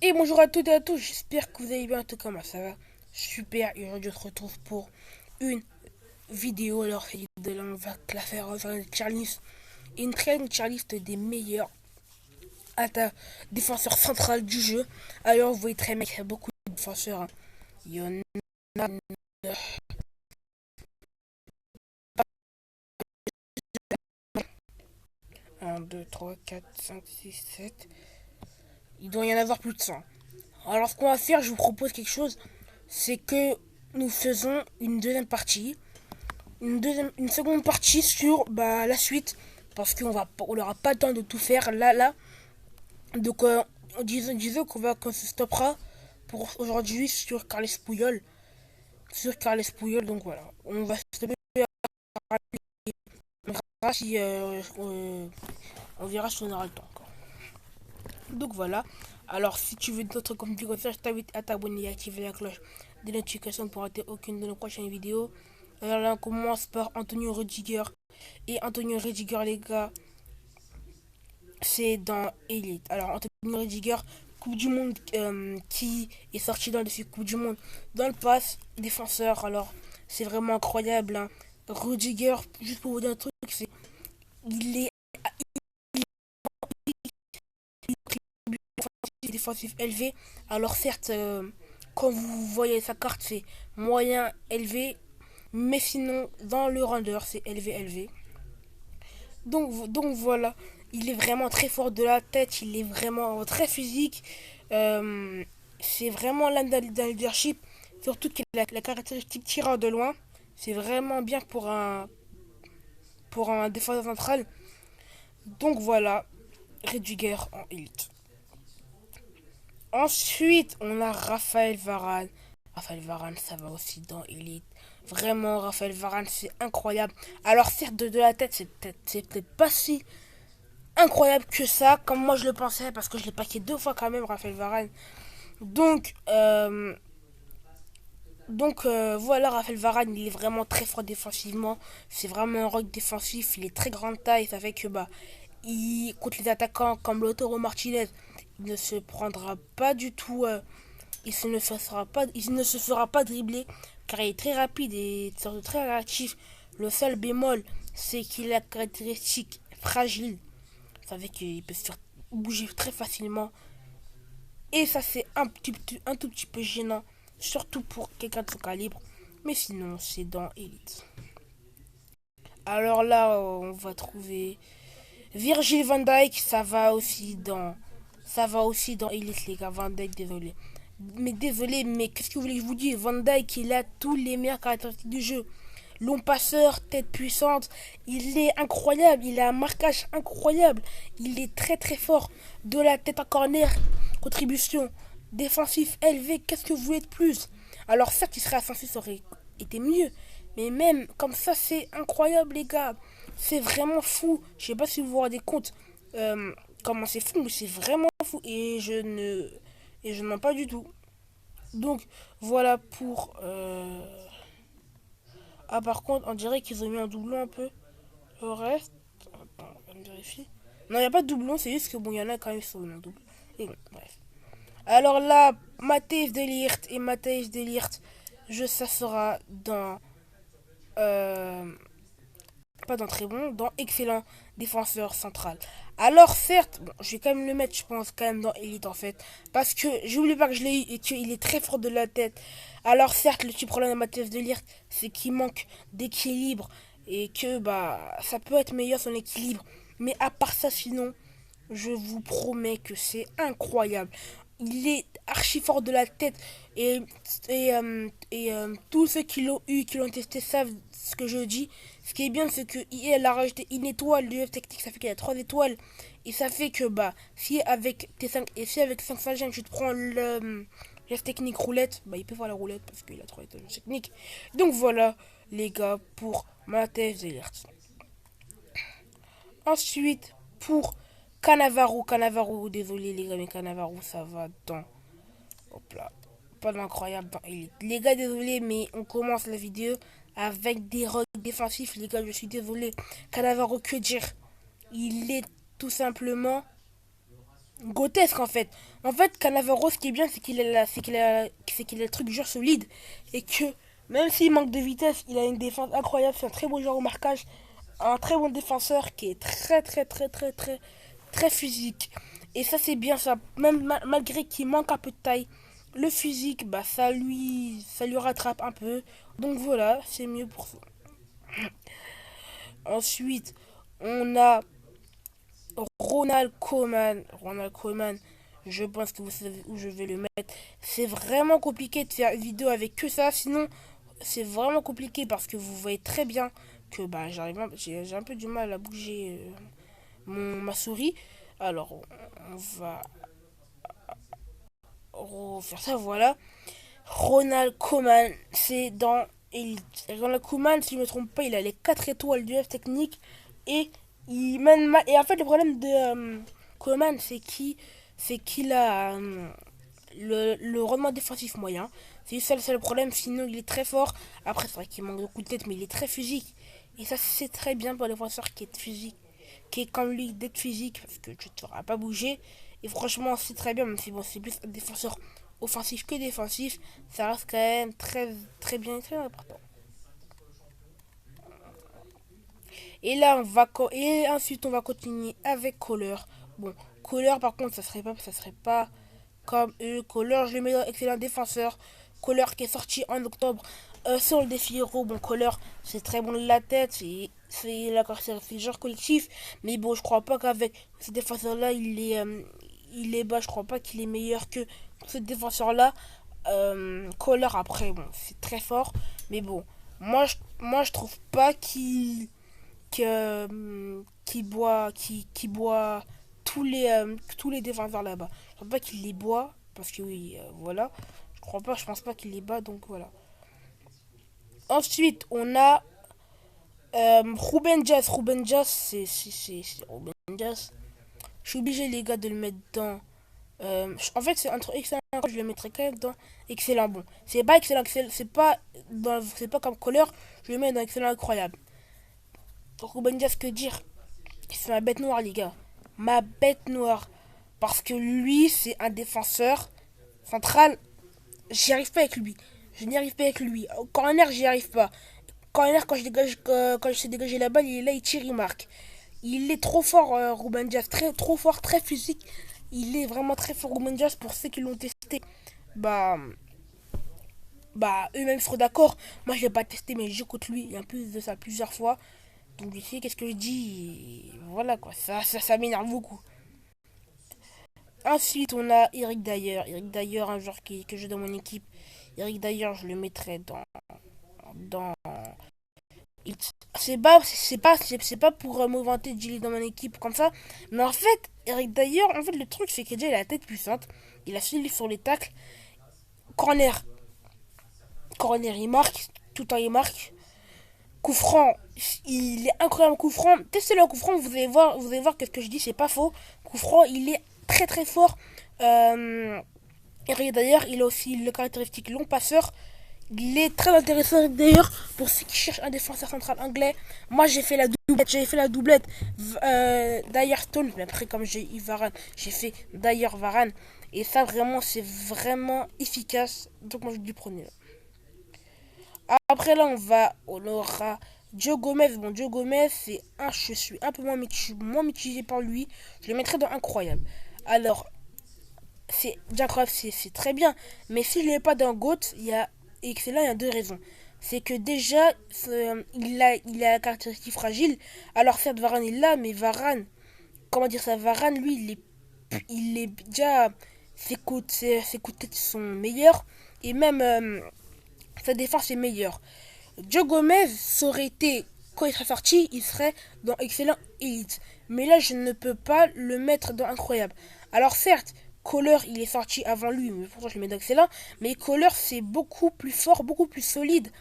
Et bonjour à toutes et à tous, j'espère que vous allez bien, en tout cas moi ça va super. Et aujourd'hui on se retrouve pour une vidéo. Alors c'est de là on va la faire une tier list, une très longue tier list des meilleurs défenseurs centrales du jeu. Alors vous voyez très bien qu'il y a beaucoup de défenseurs, hein. Il y en a 1, 2, 3, 4, 5, 6, 7. Il doit y en avoir plus de 100. Alors ce qu'on va faire, je vous propose quelque chose, c'est que nous faisons une deuxième partie, une seconde partie sur la suite, parce on n'aura pas le temps de tout faire là. Donc disons qu'on se stoppera pour aujourd'hui sur Carles Puyol. Donc voilà, on va se stopper. Si, on verra si on aura le temps encore. Donc voilà. Alors si tu veux d'autres contenus comme ça, je t'invite à t'abonner et à activer la cloche des notifications pour rater aucune de nos prochaines vidéos. Alors là, on commence par Antonio Rudiger. Et Antonio Rudiger, les gars, c'est dans Elite. Alors, Antonio Rudiger, Coupe du Monde, qui est sorti dans le défi Coupe du Monde dans le pass défenseur. Alors, c'est vraiment incroyable, hein. Rudiger, juste pour vous dire un truc, il est défensif élevé. Alors, certes, quand vous voyez sa carte, c'est moyen élevé. Mais sinon, dans le render, c'est élevé. Donc voilà, il est vraiment très fort de la tête, il est vraiment très physique. Euh, c'est vraiment l'un d'un leadership, surtout qu'il a la caractéristique tireur de loin. C'est vraiment bien pour un défenseur central. Donc voilà, Rudiger en élite. Ensuite, on a Raphaël Varane. Raphaël Varane, ça va aussi dans Elite. Vraiment, Raphaël Varane, c'est incroyable. Alors, certes, de la tête, c'est peut-être pas si incroyable que ça, comme moi je le pensais, parce que je l'ai paqué deux fois quand même, Raphaël Varane. Donc, voilà, Raphaël Varane, il est vraiment très fort défensivement. C'est vraiment un rock défensif. Il est très grande taille. Ça fait que, contre les attaquants comme Lautaro Martinez, il ne se prendra pas du tout. Il ne se fera pas dribbler, car il est très rapide et surtout très réactif. Le seul bémol, c'est qu'il a la caractéristique fragile. Ça fait qu'il peut se faire bouger très facilement. Et ça, c'est un tout petit peu gênant, surtout pour quelqu'un de son calibre. Mais sinon, c'est dans Elite. Alors là, on va trouver Virgil van Dijk. Ça va aussi dans Elite, les gars. Van Dijk, désolé. Mais désolé, mais qu'est-ce que vous voulez que je vous dise? Van Dijk, il a tous les meilleurs caractéristiques du jeu. Long passeur, tête puissante, il est incroyable, il a un marquage incroyable, il est très très fort. De la tête en corner, contribution, défensif élevé, qu'est-ce que vous voulez de plus? Alors certes, il serait offensif, ça aurait été mieux, mais même comme ça, c'est incroyable les gars. C'est vraiment fou. Je sais pas si vous vous rendez compte comment c'est fou, mais c'est vraiment fou et je ne mens pas du tout. Donc voilà pour ah, par contre, on dirait qu'ils ont mis un doublon un peu. Le reste. Attends, on vérifie. Non, il n'y a pas de doublon, c'est juste que bon, il y en a quand même qui sont mis en double. Et bon, bref. Alors là, Matthijs de Ligt, ça sera dans. euh, pas dans très bon, dans excellent défenseur central. Alors certes, bon, je vais quand même le mettre, je pense, quand même dans Elite en fait. Parce que j'oublie pas que je l'ai eu et qu'il est très fort de la tête. Alors certes, le petit problème de Mathias de Ligt, c'est qu'il manque d'équilibre. Et que ça peut être meilleur son équilibre. Mais à part ça, sinon, je vous promets que c'est incroyable. Il est archi fort de la tête. Tous ceux qui l'ont eu, qui l'ont testé, savent ce que je dis. Ce qui est bien, c'est que EA a rajouté une étoile de F technique. Ça fait qu'il y a 3 étoiles. Et ça fait que, si avec 5 gemmes, tu te prends le F technique roulette, il peut faire la roulette parce qu'il a 3 étoiles de technique. Donc voilà, les gars, pour ma TF Ensuite, pour Cannavaro, désolé les gars, mais Cannavaro, ça va dans. Hop là. Pas d'incroyable dans Elite. Les gars, désolé, mais on commence la vidéo avec des rocks défensifs. Les gars, je suis désolé. Cannavaro, que dire? Il est tout simplement grotesque en fait. En fait, Cannavaro, ce qui est bien, c'est qu'il a le truc genre solide et que même s'il manque de vitesse, il a une défense incroyable. C'est un très beau joueur au marquage, un très bon défenseur qui est très physique. Et ça c'est bien ça. Même malgré qu'il manque un peu de taille, le physique, bah ça lui rattrape un peu. Donc voilà, c'est mieux pour ça. Ensuite, on a Ronald Koeman. Ronald Koeman, je pense que vous savez où je vais le mettre. C'est vraiment compliqué de faire une vidéo avec que ça. Sinon, c'est vraiment compliqué parce que vous voyez très bien que bah, j'ai un peu du mal à bouger ma souris. Alors, on va refaire ça, voilà. Ronald Koeman, c'est dans Elite. Ronald Koeman, si je ne me trompe pas, il a les 4 étoiles du F technique et il mène et en fait le problème de Koeman c'est qu'il a le rendement défensif moyen. C'est ça le seul problème, sinon il est très fort. Après c'est vrai qu'il manque de coups de tête mais il est très physique. Et ça c'est très bien pour les défenseur qui est physique, qui est comme lui d'être physique parce que tu ne te feras pas bouger. Et franchement c'est très bien, même si bon, c'est plus un défenseur offensif que défensif, ça reste quand même très bien et très important. Et ensuite on va continuer avec Kohler. Bon, Kohler par contre ça serait pas comme eux. Kohler je le mets dans excellent défenseur. Kohler qui est sorti en octobre sur le défi Euro. Bon, Kohler c'est très bon de la tête, c'est le genre collectif, mais bon je crois pas qu'avec ce défenseur là il est bas. Je crois pas qu'il est meilleur que ce défenseur là. Kohler après bon c'est très fort, mais bon moi je trouve pas qui boit tous les défenseurs là-bas. Je crois pas qu'il les boit parce que oui voilà. Je pense pas qu'il les bat donc voilà. Ensuite on a Ruben Dias. Ruben Dias c'est Ruben Dias. Je suis obligé les gars de le mettre dans. En fait c'est entre excellent, je le mettrais quand même dans excellent bon. C'est pas excellent, c'est pas comme Kohler, je le mets dans excellent incroyable. Ruben Dias que dire, c'est ma bête noire, les gars. Ma bête noire. Parce que lui, c'est un défenseur central. J'y arrive pas avec lui. Je n'y arrive pas avec lui. Au corner, j'y arrive pas. Corner, quand je sais dégager la balle, il est là, il tire, il marque. Il est trop fort, Ruben Dias. Trop fort, très physique. Il est vraiment très fort, Ruben Dias, pour ceux qui l'ont testé. Bah, bah eux-mêmes seront d'accord. Moi, je l'ai pas testé, mais j'écoute lui. Il y a plus de ça plusieurs fois. Donc, ici, qu'est-ce que je dis? Voilà, quoi. Ça m'énerve beaucoup. Ensuite, on a Eric Dyer. Eric Dyer, un joueur que j'ai dans mon équipe. Eric Dyer, je le mettrais dans... C'est pas pour me vanter de Gilly dans mon équipe comme ça. Mais en fait, Eric Dyer, en fait, le truc, c'est qu'il a la tête puissante. Il a suivi sur les tacles. Corner. Corner, il marque. Tout le temps, il marque. Coup franc, il est incroyable. Coup franc, testez le coup franc, vous allez voir que ce que je dis, c'est pas faux. Coup franc, il est très fort. Euh, et d'ailleurs, il a aussi le caractéristique long passeur. Il est très intéressant d'ailleurs pour ceux qui cherchent un défenseur central anglais. Moi, j'ai fait la doublette Dyer Stone, mais après, comme j'ai eu Varane, j'ai fait Dyer Varane. Et ça, vraiment, c'est vraiment efficace. Donc, moi, je lui prenais. Après là, on aura Joe Gomez. Bon, Joe Gomez, je suis un peu moins mitigé par lui. Je le mettrais dans incroyable. Alors, c'est incroyable, c'est très bien. Mais si je ne le mets pas dans GOAT, excellent, il y a deux raisons. C'est que déjà, il a la caractéristique fragile. Alors certes, Varane est là, mais Varane, comment dire ça, Varane, lui, il est déjà, ses coups de tête sont meilleurs. Et même sa défense est meilleure. Joe Gomez, ça aurait été, quand il serait sorti, il serait dans Excellent Elite. Mais là, je ne peux pas le mettre dans Incroyable. Alors certes, Kohler, il est sorti avant lui, mais pourtant je le mets dans Excellent. Mais Kohler, c'est beaucoup plus fort, beaucoup plus solide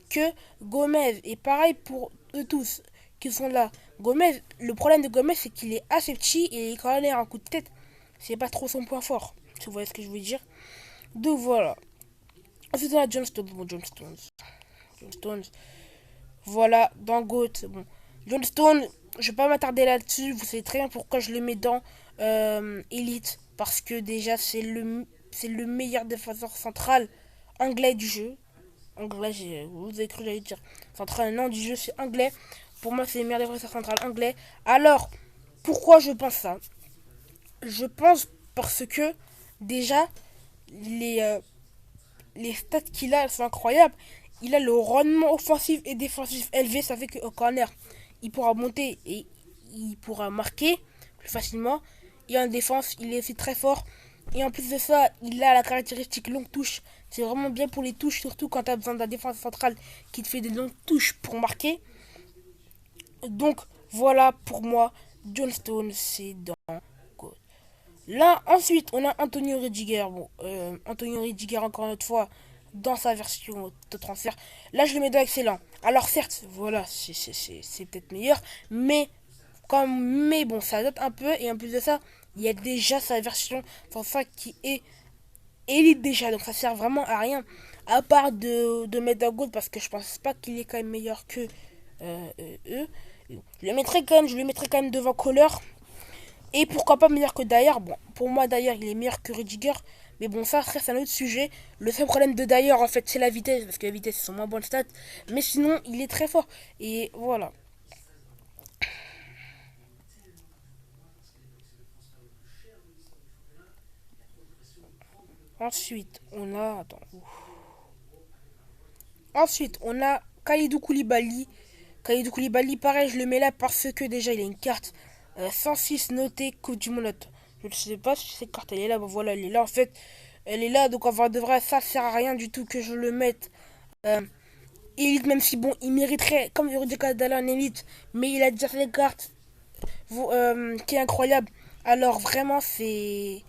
que Gomez. Et pareil pour eux tous qui sont là. Gomez, le problème de Gomez, c'est qu'il est assez petit et quand il a un coup de tête, c'est pas trop son point fort. Si vous voyez ce que je veux dire. Donc voilà. Ensuite, on a John Stones. Bon, John Stones. Voilà, dans GOAT. Bon. John Stone, je vais pas m'attarder là-dessus. Vous savez très bien pourquoi je le mets dans Elite parce que déjà c'est le meilleur défenseur central anglais du jeu. Anglais, vous avez cru que j'allais dire central, non, du jeu c'est anglais. Pour moi, c'est le meilleur défenseur central anglais. Alors, pourquoi je pense ça? Je pense parce que déjà les, euh, les stats qu'il a elles sont incroyables. Il a le rendement offensif et défensif élevé, ça fait qu'au corner, il pourra monter et il pourra marquer plus facilement. Et en défense, il est aussi très fort. Et en plus de ça, il a la caractéristique longue touche. C'est vraiment bien pour les touches, surtout quand tu as besoin de la défense centrale qui te fait des longues touches pour marquer. Donc voilà pour moi, John Stone, c'est dans God. Là, ensuite, on a Antonio Rudiger. Bon, Antonio Rudiger, encore une autre fois, dans sa version de transfert. Là, je le mets dans excellent. Alors, certes, voilà, c'est peut-être meilleur, mais bon, ça date un peu. Et en plus de ça, il y a déjà sa version enfin, qui est élite déjà. Donc, ça sert vraiment à rien. À part de mettre dans Gold, parce que je pense pas qu'il est quand même meilleur que eux. Je le mettrais quand même devant Kohler. Et pourquoi pas meilleur que Dyer. Bon, pour moi, Dyer, il est meilleur que Rudiger. Mais bon, ça, c'est un autre sujet. Le seul problème de Dyer, en fait, c'est la vitesse. Parce que la vitesse, c'est son moins bonne stat. Mais sinon, il est très fort. Et voilà. Ensuite, on a. Attends. Ensuite, on a Kalidou Koulibaly. Kalidou Koulibaly, pareil, je le mets là parce que déjà, il a une carte 106 notée Coupe du Monde. Je ne sais pas si cette carte, elle est là. Bon, voilà, elle est là, en fait. Elle est là, donc en vrai de vrai, ça sert à rien du tout que je le mette. Euh, Elite, même si bon, il mériterait, comme Rudiger d'aller en Elite, mais il a déjà fait les cartes qui est incroyable. Alors vraiment, c'est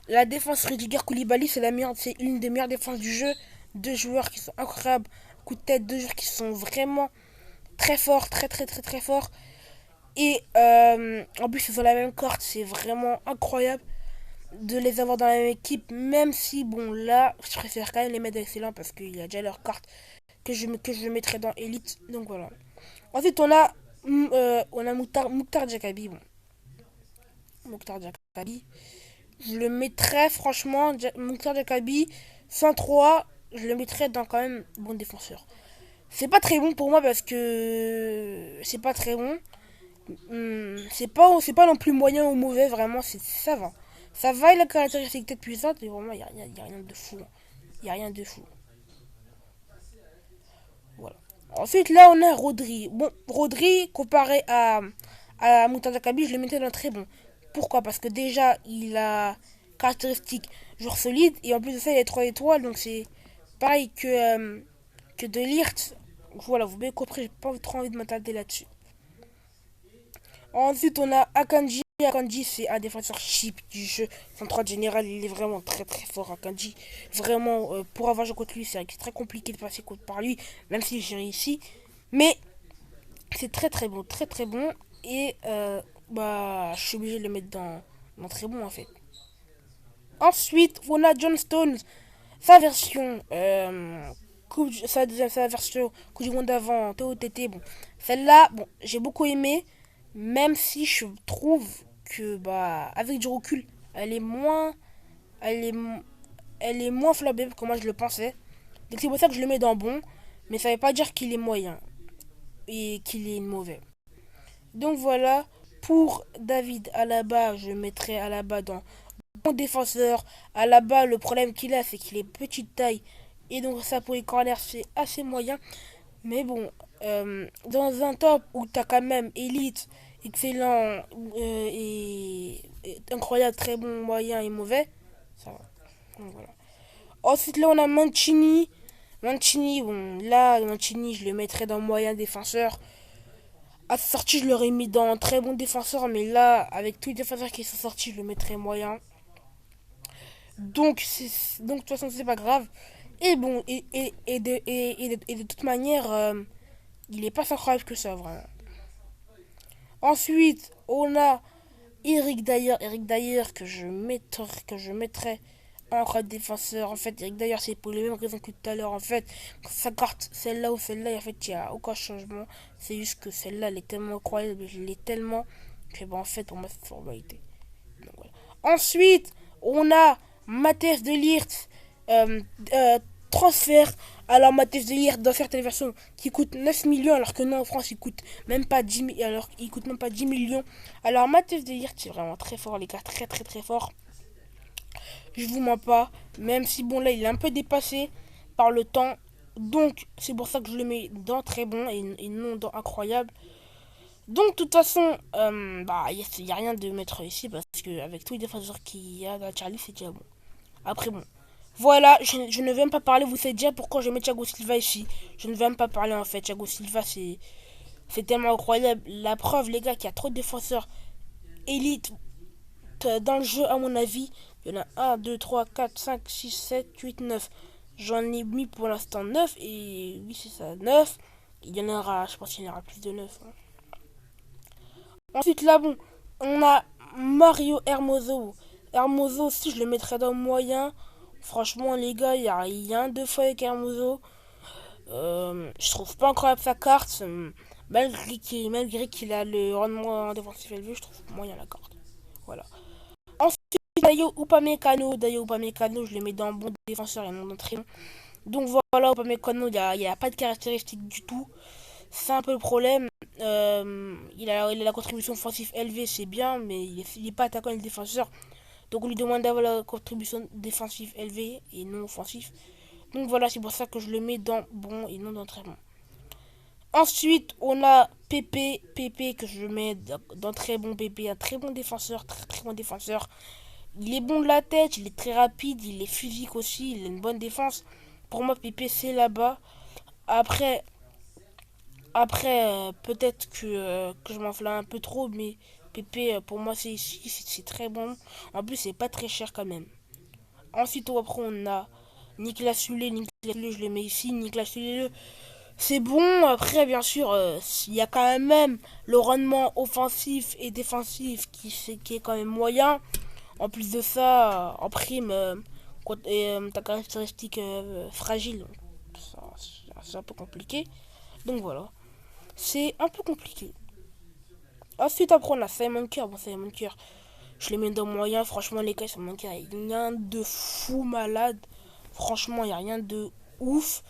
la défense Rudiger Koulibaly, c'est une des meilleures défenses du jeu. Deux joueurs qui sont incroyables, coup de tête, deux joueurs qui sont vraiment très forts, très forts. Et en plus, ils ont la même carte, c'est vraiment incroyable de les avoir dans la même équipe, même si bon là, je préfère quand même les mettre excellents parce qu'il y a déjà leur carte que je mettrai dans Elite. Donc voilà. Ensuite, on a Mouktar Jakabi. Bon, Mouktar Jakabi. Je le mettrais, franchement, Mouktar Jakabi, 103, je le mettrais dans quand même bon défenseur. C'est pas très bon pour moi parce que c'est pas très bon. C'est pas non plus moyen ou mauvais, vraiment, ça va. Ça va, il a la caractéristique peut-être puissante, mais vraiment, y a rien de fou. Il n'y a rien de fou. Voilà. Ensuite, là, on a Rodri. Bon, Rodri, comparé à Moutarda Kabi, je le mettais dans très bon. Pourquoi? Parce que déjà, il a caractéristiques genre solide, et en plus de ça, il a 3 étoiles, donc c'est pareil que de Ligt. Voilà, vous m'avez compris, j'ai pas trop envie de m'attarder là-dessus. Ensuite, on a Akanji. Akanji, c'est un défenseur cheap du jeu. Son 3 général, il est vraiment très fort. Akanji, vraiment, pour avoir joué contre lui, c'est très compliqué de passer contre par lui, même si j'ai réussi. Mais c'est très bon, très bon. Et bah, je suis obligé de le mettre dans très bon en fait. Ensuite, on a John Stones, sa version, sa version Coupe du Monde d'avant, TOTT. Bon, celle-là, bon, j'ai beaucoup aimé, même si je trouve que, bah, avec du recul, elle est, elle est moins flambée que moi je le pensais. Donc c'est pour ça que je le mets dans bon, mais ça veut pas dire qu'il est moyen et qu'il est mauvais. Donc voilà, pour David Alaba, je mettrai Alaba dans bon défenseur. Alaba, le problème qu'il a, c'est qu'il est petite taille. Et donc ça pour les corners, c'est assez moyen. Mais bon, dans un top où tu as quand même élite, excellent et incroyable, très bon, moyen et mauvais, ça va. Donc voilà. Ensuite là on a Mancini. Mancini, bon là Mancini je le mettrais dans moyen défenseur. À sa sortie, je l'aurais mis dans très bon défenseur, mais là, avec tous les défenseurs qui sont sortis, je le mettrais moyen. Donc de toute façon, c'est pas grave. Et bon, et de toute manière, il est pas si incroyable que ça, vraiment. Ensuite, on a Eric Dyer. Eric Dyer que je mettrais en incroyable défenseur. En fait, Eric Dyer, c'est pour les mêmes raisons que tout à l'heure. En fait, sa carte, celle-là ou celle-là, en fait, il n'y a aucun changement. C'est juste que celle-là, elle est tellement incroyable, je l'ai tellement que, bon, en fait, pour moi, c'est une formalité. Ensuite, on a Matthijs de Ligt, euh, euh, transfert. Alors Matthijs de Ligt dans certaines versions qui coûte 9 millions alors que non en France il coûte même pas 10 millions alors il coûte même pas 10 millions. Alors Matthijs de Ligt c'est vraiment très fort les gars, très très très fort. Je vous mens pas, même si bon là il est un peu dépassé par le temps. Donc c'est pour ça que je le mets dans très bon et non dans incroyable. Donc de toute façon, bah il y a rien de mettre ici parce que avec tous les défenseurs qu'il y a dans Charlie c'est déjà bon. Après bon, voilà, je ne vais même pas parler, vous savez déjà pourquoi je mets Thiago Silva ici. Je ne vais même pas parler en fait, Thiago Silva c'est tellement incroyable. La preuve les gars qu'il y a trop de défenseurs élites dans le jeu à mon avis. Il y en a 1, 2, 3, 4, 5, 6, 7, 8, 9. J'en ai mis pour l'instant 9 et oui c'est ça, 9. Il y en aura, je pense qu'il y en aura plus de 9. Hein. Ensuite là bon, on a Mario Hermoso. Hermoso aussi je le mettrais dans moyen. Franchement les gars, il y a un deux fois avec Hermoso. Je trouve pas incroyable sa carte. Malgré qu'il a le rendement défensif élevé, je trouve moyen la carte. Voilà. Ensuite, Dayo Upamecano, je le mets dans bon défenseur et non dans très bon. Donc voilà, Upamecano, il a pas de caractéristiques du tout. C'est un peu le problème. Il a la contribution offensive élevée, c'est bien, mais il est pas attaquant et défenseur. Donc on lui demande d'avoir la contribution défensive élevée et non offensive. Donc voilà, c'est pour ça que je le mets dans bon et non dans très bon. Ensuite, on a Pépé que je mets dans très bon. Pépé, un très bon défenseur, très très bon défenseur. Il est bon de la tête, il est très rapide, il est physique aussi, il a une bonne défense. Pour moi, Pépé c'est là-bas. Après, peut-être que je m'enflamme un peu trop, mais Pépé pour moi c'est ici, c'est très bon. En plus, c'est pas très cher quand même. Ensuite, après, on a Nicolas Sulé. Nicolas Sulé, je le mets ici. Nicolas Sulé, c'est bon. Après, bien sûr, il y a quand même le rendement offensif et défensif qui est quand même moyen. En plus de ça, en prime, ta caractéristique fragile. C'est un peu compliqué. Donc voilà. C'est un peu compliqué. Ensuite, après, on a Simon Kerr. Bon, Simon Kerr, je le mets dans moyen. Franchement, les gars, Simon Kerr, il n'y a rien de fou malade. Franchement, il n'y a rien de ouf.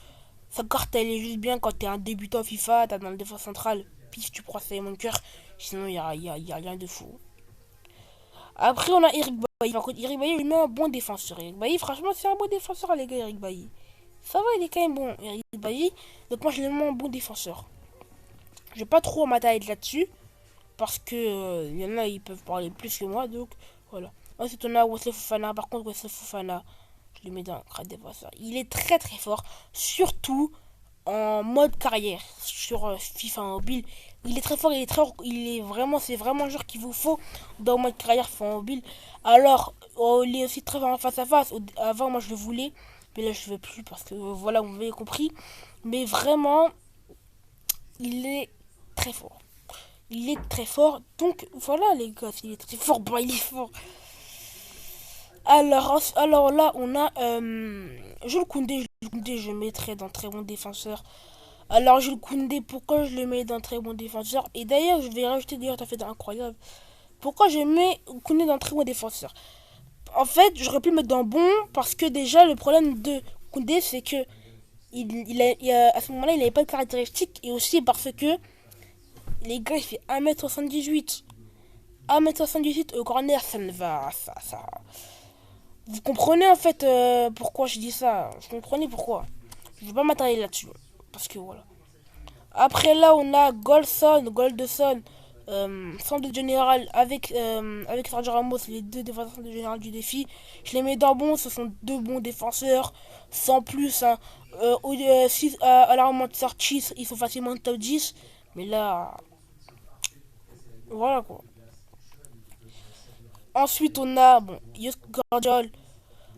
Sa carte, elle est juste bien quand t'es un débutant FIFA. T'as dans le défense centrale. Pif, tu prends Simon Kerr. Sinon, il y a rien de fou. Après, on a Eric Bailly. Par contre, Eric Bailly, il met un bon défenseur. Eric Bailly, franchement, c'est un bon défenseur, les gars, Eric Bailly. Ça va, il est quand même bon, Eric Bailly. Donc, moi, je le mets un bon défenseur. Je vais pas trop m'attarder là-dessus. Parce que il y en a, ils peuvent parler plus que moi. Donc, voilà. Ensuite, on a Wesley Fofana. Par contre, Wesley Fofana, je le mets dans un crâne défenseur. Il est très très fort. Surtout en mode carrière sur FIFA Mobile. Il est très fort, il est vraiment, c'est vraiment le joueur qu'il vous faut dans le mode carrière FIFA Mobile. Alors, il est aussi très fort en face à face. Avant, moi je le voulais, mais là je ne veux plus parce que voilà, vous m'avez compris. Mais vraiment, il est très fort. Il est très fort. Donc voilà les gars, il est très fort, bah il est fort. Alors là, on a Jules Koundé. Jules Koundé, je mettrais dans très bon défenseur. Alors, Jules Koundé, pourquoi je le mets d'un très bon défenseur? Et d'ailleurs, je vais rajouter, d'ailleurs, t'as fait incroyable. Pourquoi je mets Koundé d'un très bon défenseur? En fait, j'aurais pu le mettre dans bon parce que déjà, le problème de Koundé, c'est que à ce moment-là, il n'avait pas de caractéristiques. Et aussi parce que les gars, il fait 1m78. 1m78 au corner, ça ne va. Ça. Vous comprenez en fait pourquoi je dis ça? Vous comprenez pourquoi? Je ne vais pas m'attarder là-dessus. Parce que voilà. Après là, on a Goldson, centre de général avec Sergio Ramos, les deux défenseurs de général du défi. Je les mets dans bon, ce sont deux bons défenseurs, sans plus. Hein. À la remontée de sortie, ils sont facilement top 10. Mais là, voilà quoi. Ensuite, on a bon, Youssef Guardiola.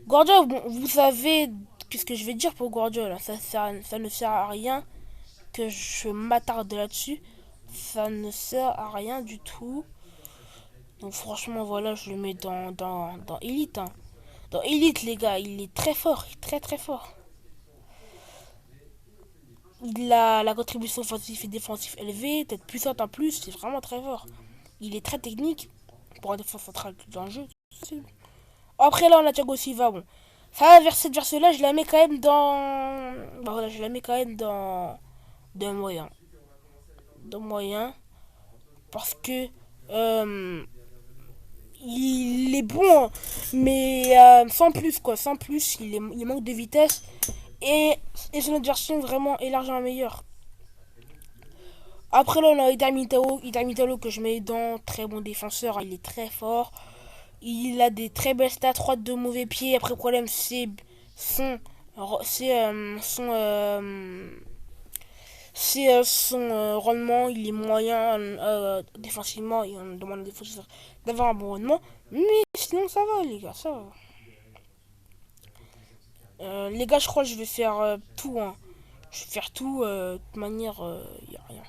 Guardiola, bon, vous savez qu'est-ce que je vais dire pour Guardiola. Ça ne sert à rien que je m'attarde là-dessus. Ça ne sert à rien du tout. Donc franchement, voilà, je le mets dans Elite. Hein. Dans Elite, les gars, il est très fort, très très fort. Il a la contribution offensive et défensive élevée, tête puissante en plus, c'est vraiment très fort. Il est très technique pour un défenseur central dans le jeu. Après là, on a Thiago Silva. Bon, ça, vers cette version-là, je la mets quand même dans. Bah voilà, je la mets quand même dans moyen. Dans moyen. Parce que. euh, il est bon, hein, mais sans plus, quoi. Sans plus, il manque de vitesse. Et, et son autre version vraiment est largement meilleure. Après là, on a Ida Mitalo que je mets dans très bon défenseur. Il est très fort. Il a des très belles stats, 3 de mauvais pieds. Après, le problème, son. C'est son rendement. Il est moyen défensivement. Et on demande des défenseurs d'avoir un bon rendement. Mais sinon, ça va, les gars, ça va. Les gars, je crois que je vais faire tout. Hein. Je vais faire tout. De toute manière, il n'y a rien.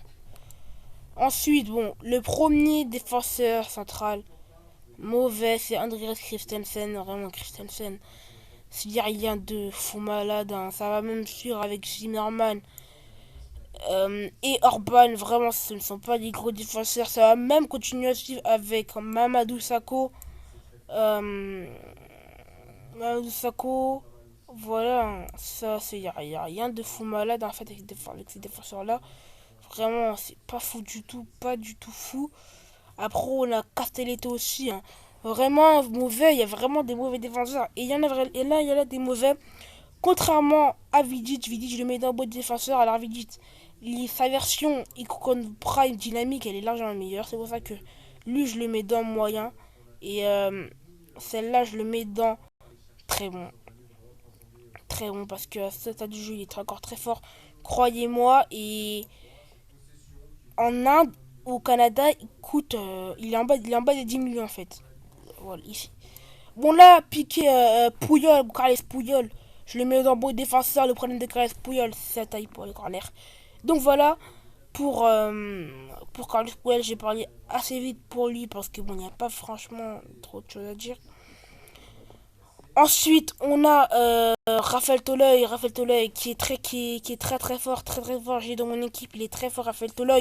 Ensuite, bon, le premier défenseur central mauvais, c'est Andreas Christensen. Vraiment, Christensen. S'il n'y a rien de fou malade, hein. Ça va même suivre avec Zimmerman et Orban. Vraiment, ce ne sont pas des gros défenseurs. Ça va même continuer à suivre avec Mamadou Sakho. Euh, Mamadou Sakho. Voilà, hein. Ça, il n'y a rien de fou malade en fait avec ces défenseurs-là. Vraiment, c'est pas fou du tout, pas du tout fou. Après, on a Castelletto aussi. Hein. Vraiment mauvais, il y a vraiment des mauvais défenseurs. Et il y en a, et là, il y en a des mauvais. Contrairement à Vidic, Vidic, je le mets dans le bon défenseur. Alors, Vidic, sa version Icon Prime dynamique, elle est largement meilleure. C'est pour ça que lui, je le mets dans moyen. Et celle-là, je le mets dans très bon. Très bon parce que à ce stade du jeu, il est encore très fort. Croyez-moi. Et en Inde, au Canada, il coûte. Il est en bas des 10 millions en fait. Voilà, ici. Bon, là, Piqué, Pouyol, Carles Pouyol, je le mets dans bon défenseur. Le problème de Carles Pouyol, c'est sa taille pour les corners. Donc voilà, pour Carles Pouyol, j'ai parlé assez vite pour lui parce que bon, il n'y a pas franchement trop de choses à dire. Ensuite, on a Raphaël Toloi qui est très très fort, très très fort. J'ai dans mon équipe, il est très fort, Raphaël Toloi.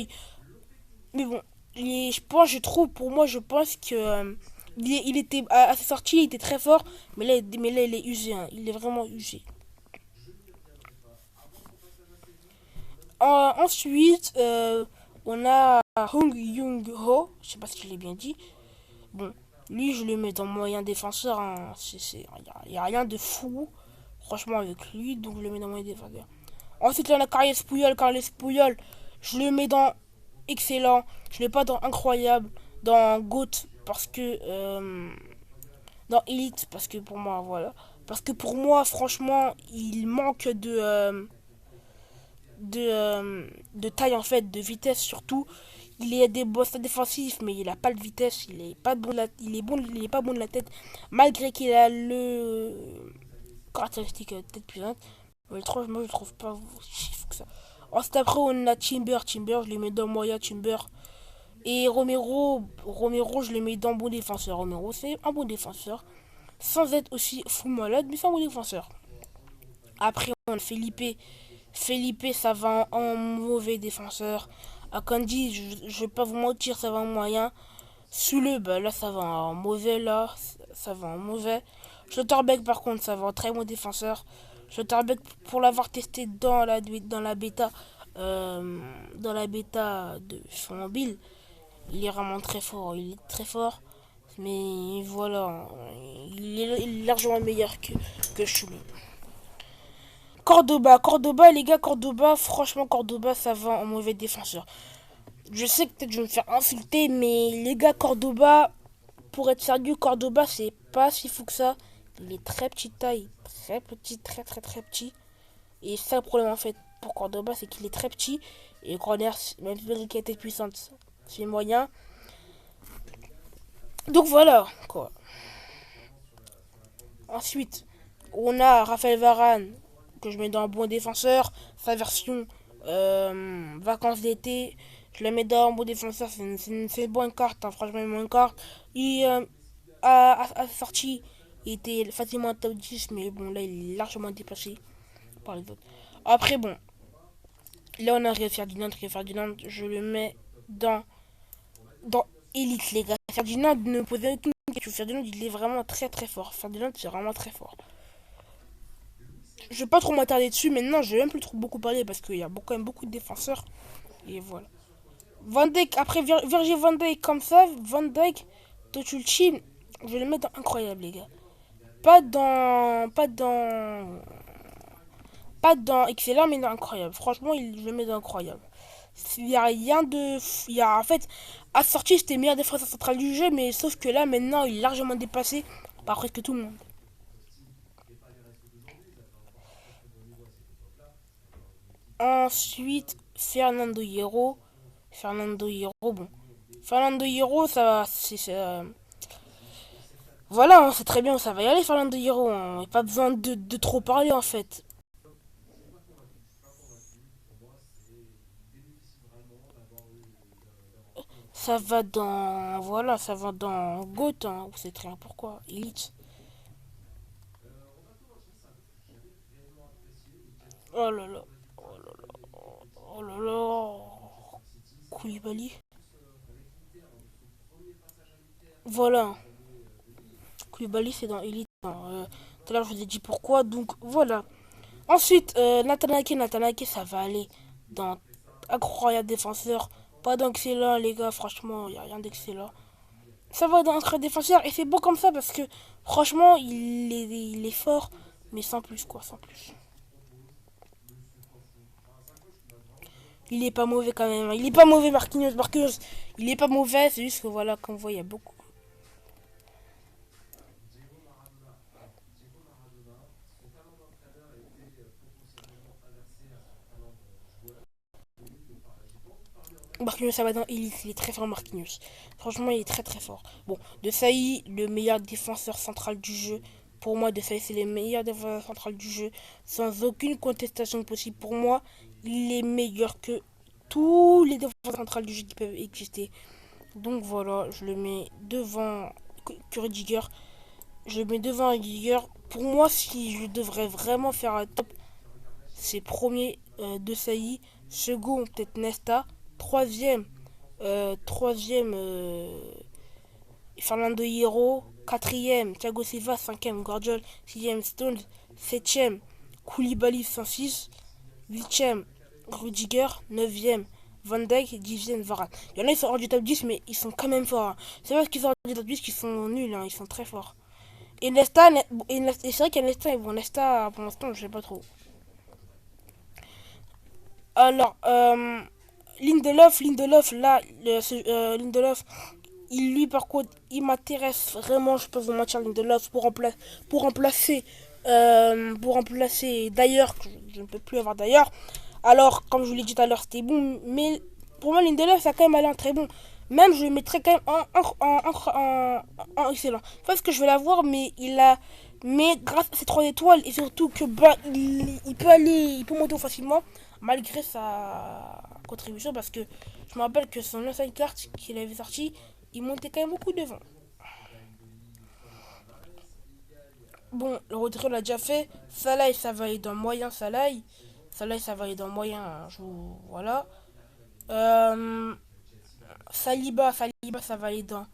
Mais bon, je trouve, pour moi, je pense que il était à sa sortie, il était très fort, mais là il est usé, hein. Il est vraiment usé. Ensuite, on a Hung Young Ho, je sais pas si je l'ai bien dit. Bon, lui je le mets dans moyen défenseur, hein. Y a rien de fou, franchement avec lui, donc je le mets dans moyen défenseur. Ensuite, là, on a Carles Puyol, je le mets dans excellent, je le mets pas dans incroyable, dans GOAT parce que dans Elite parce que pour moi voilà, parce que pour moi franchement il manque de taille en fait, de vitesse surtout. Il est des boss défensifs mais il a pas de vitesse, il est pas bon il est pas bon de la tête malgré qu'il a le caractéristique tête puissante. Mais moi je trouve pas si fou que ça. Ensuite après on a Timber, je les mets dans moyen Timber. Et Romero, je le mets dans bon défenseur. Romero, c'est un bon défenseur. Sans être aussi fou malade, mais c'est un bon défenseur. Après, on a Felipe, ça va en mauvais défenseur. Akanji, je vais pas vous mentir, ça va en moyen. Sule, bah là, ça va en mauvais, là. Ça va en mauvais. Schlotterbeck, par contre, ça va en très bon défenseur. Schlotterbeck, pour l'avoir testé dans la bêta de son mobile, il est vraiment très fort. Il est très fort. Mais voilà, il est largement meilleur que Chulu. Cordoba, les gars, Cordoba, franchement, Cordoba, ça va en mauvais défenseur. Je sais que peut-être je vais me faire insulter, mais les gars, Cordoba, pour être sérieux, Cordoba, c'est pas si fou que ça. Il est très petite taille, très petit, très très très petit. Et ça, le problème en fait pour Cordoba, c'est qu'il est très petit. Et Corner, même si il était puissante, c'est moyen. Donc voilà, quoi. Ensuite, on a Raphaël Varane, que je mets dans un bon défenseur. Sa version vacances d'été, je la mets dans un bon défenseur. C'est une bonne carte, hein, franchement, une bonne carte. Il, à sa sortie, il était facilement top 10, mais bon, là, il est largement dépassé par les autres. Après, bon, là, on a Rio Ferdinand. Rio Ferdinand, je le mets dans Elite, les gars. Ferdinand ne posait aucune Ferdinand, il est vraiment très très fort. Ferdinand, c'est vraiment très fort. Je vais pas trop m'attarder dessus maintenant, je vais même plus trop beaucoup parler parce qu'il y a quand même beaucoup de défenseurs. Et voilà. Van Dijk, après Virgil van Dijk comme ça, Van Dijk, Tochulchi, je vais le mettre dans incroyable, les gars. Pas dans. Pas dans. Pas dans excellent, mais dans incroyable. Franchement, je le mets dans incroyable. Il y a rien de. Il y a, en fait, à sortir, c'était le meilleur défenseur central du jeu, mais sauf que là, maintenant, il est largement dépassé par presque tout le monde. Ensuite, Fernando Hierro. Fernando Hierro, bon. Fernando Hierro, ça va. Voilà, on sait très bien où ça va y aller, Fernando Hierro. Hein. Pas besoin de trop parler, en fait. Ça va dans. Voilà, ça va dans GOAT, hein. Vous savez très bien pourquoi. Elite. Oh là là. Oh là là. Oh là là. Koulibaly. Voilà. Koulibaly, c'est dans Elite. Hein. Tout à l'heure, je vous ai dit pourquoi. Donc, voilà. Ensuite, Nathan Ake, ça va aller dans incroyable défenseur. Pas d'excellent, les gars. Franchement, il n'y a rien d'excellent. Ça va dans un défenseur. Et c'est beau comme ça parce que, franchement, il est fort. Mais sans plus, quoi. Sans plus. Il est pas mauvais quand même. Il est pas mauvais, Marquinhos. Marquinhos, il est pas mauvais. C'est juste que, voilà, comme vous voyez, il y a beaucoup. Marquinhos, ça va dans il est très fort, Marquinhos. Franchement, il est très très fort. Bon, De Sailly, le meilleur défenseur central du jeu. Pour moi, De Sailly, c'est le meilleur défenseur central du jeu. Sans aucune contestation possible. Pour moi, il est meilleur que tous les défenseurs centrales du jeu qui peuvent exister. Donc voilà, je le mets devant que Rudiger. Je le mets devant Rudiger. Pour moi, si je devrais vraiment faire un top, c'est premier De Sailly. Second, peut-être Nesta. Troisième, troisième Fernando Hierro. Quatrième, Thiago Silva. Cinquième, Guardiola. Sixième, Stones. Septième, Koulibaly 106. Huitième, Rudiger. Neuvième, Van Dijk. Dixième, Varane. Il y en a, ils sont hors du top 10, mais ils sont quand même forts. Hein. C'est pas parce qu'ils sont hors du top 10 qu'ils sont nuls. Hein. Ils sont très forts. Et Nesta, c'est vrai qu'il y a Nesta, et bon, Nesta, pour l'instant, je sais pas trop. Alors, Lindelof, là, Lindelof, lui, par contre, il m'intéresse vraiment, je peux vous mentir, Lindelof, pour remplacer d'ailleurs, que je ne peux plus avoir d'ailleurs. Alors, comme je vous l'ai dit tout à l'heure, c'était bon, mais pour moi, Lindelof, ça a quand même allé en très bon. Même, je le mettrais quand même en excellent. Parce que je vais l'avoir, mais mais grâce à ces 3 étoiles, et surtout que bah, il peut monter facilement, malgré sa contribution, parce que je me rappelle que son ancienne carte qu'il avait sorti, il montait quand même beaucoup devant. Bon, le retrait, on l'a déjà fait. Salah, ça va aller dans moyen, Salah. Salah, ça va aller dans moyen, hein, voilà. Euh, Saliba, ça va aller dans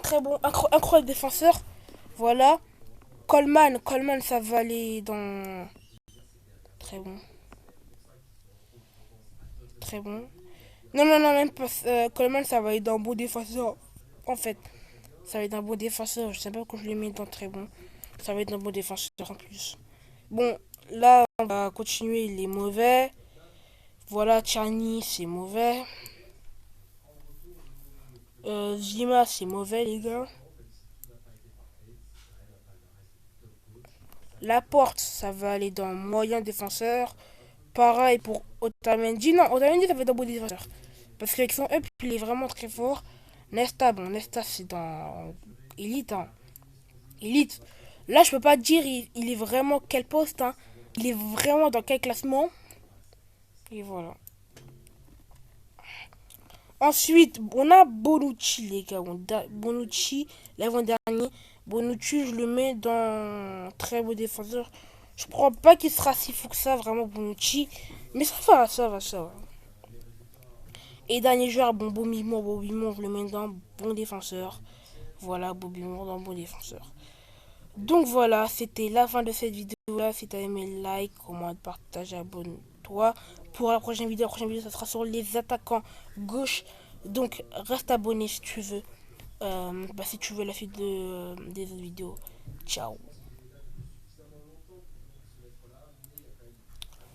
très bon, incroyable défenseur, voilà. Coleman, ça va aller dans très bon, très bon. Non, même pas. Coleman, ça va aller dans beau défenseur, en fait. Ça va être un beau défenseur. Je sais pas pourquoi je l'ai mis dans très bon. Ça va être un beau défenseur en plus. Bon, là, on va continuer. Il est mauvais. Voilà, Tchani, c'est mauvais. Zima, c'est mauvais, les gars. La porte, ça va aller dans moyen défenseur. Pareil pour Otamendi. Non, Otamendi, ça va être un beau défenseur. Parce qu'avec son up, il est vraiment très fort. Nesta, bon, Nesta, c'est dans Elite. Hein. Elite. Là, je peux pas dire il est vraiment quel poste. Hein. Il est vraiment dans quel classement. Et voilà. Ensuite, on a Bonucci, les gars. Bonucci, l'avant-dernier. Bonucci, je le mets dans très beau défenseur. Je crois pas qu'il sera si fou que ça, vraiment, Bonucci. Mais ça va. Et dernier joueur, bon, Bobimon, je le mets dans bon défenseur. Voilà, Bobby Moore dans Bon Défenseur. Donc voilà, c'était la fin de cette vidéo là. Si t'as aimé, like, commente, partage, abonne-toi. Pour la prochaine vidéo, ça sera sur les attaquants gauche. Donc reste abonné si tu veux. Si tu veux la suite des autres vidéos. Ciao.